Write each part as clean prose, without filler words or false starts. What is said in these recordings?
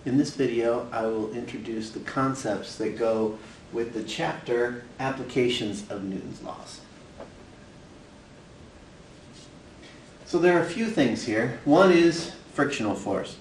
In this video, I will introduce the concepts that go with the chapter Applications of Newton's Laws. So there are a few things here. One is frictional force.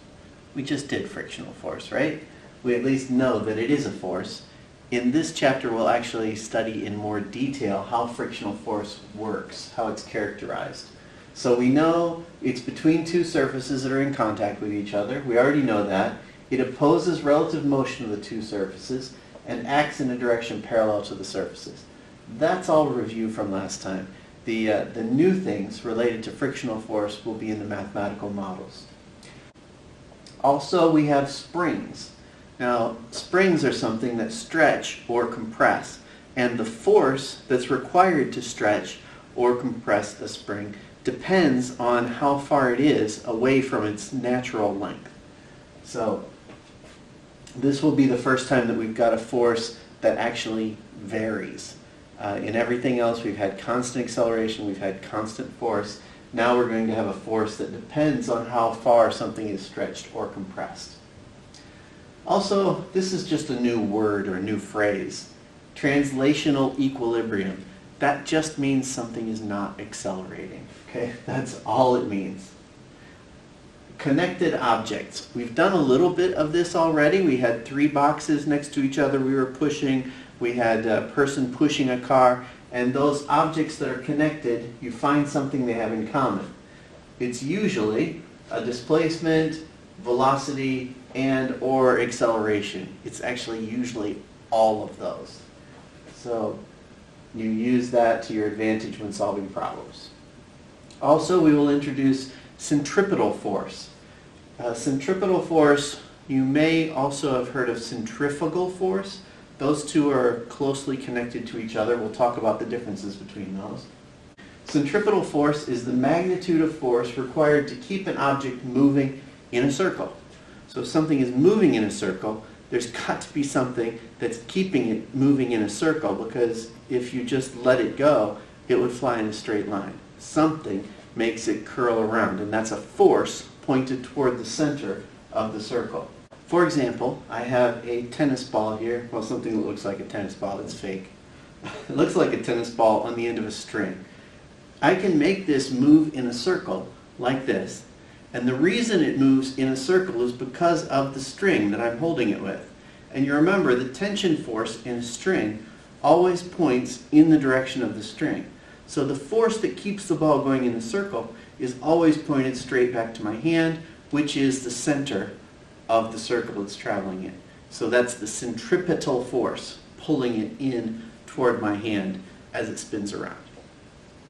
We just did frictional force, right? We at least know that it is a force. In this chapter, we'll actually study in more detail how frictional force works, how it's characterized. So we know it's between two surfaces that are in contact with each other. We already know that. It opposes relative motion of the two surfaces and acts in a direction parallel to the surfaces. That's all review from last time. The new things related to frictional force will be in the mathematical models. Also, we have springs. Now, springs are something that stretch or compress, and the force that's required to stretch or compress a spring depends on how far it is away from its natural length. So, this will be the first time that we've got a force that actually varies. In everything else, we've had constant acceleration, we've had constant force. Now we're going to have a force that depends on how far something is stretched or compressed. Also, this is just a new word or a new phrase. Translational equilibrium. That just means something is not accelerating. Okay? That's all it means. Connected objects. We've done a little bit of this already. We had three boxes next to each other we were pushing. We had a person pushing a car. And those objects that are connected, you find something they have in common. It's usually a displacement, velocity, and or acceleration. It's actually usually all of those. So you use that to your advantage when solving problems. Also, we will introduce centripetal force. Centripetal force, you may also have heard of centrifugal force. Those two are closely connected to each other. We'll talk about the differences between those. Centripetal force is the magnitude of force required to keep an object moving in a circle. So if something is moving in a circle, there's got to be something that's keeping it moving in a circle, because if you just let it go, it would fly in a straight line. Something makes it curl around, and that's a force pointed toward the center of the circle. For example, I have a tennis ball here. Well, something that looks like a tennis ball. It's fake. It looks like a tennis ball on the end of a string. I can make this move in a circle like this, and the reason it moves in a circle is because of the string that I'm holding it with. And you remember, the tension force in a string always points in the direction of the string. So the force that keeps the ball going in a circle is always pointed straight back to my hand, which is the center of the circle it's traveling in. So that's the centripetal force, pulling it in toward my hand as it spins around.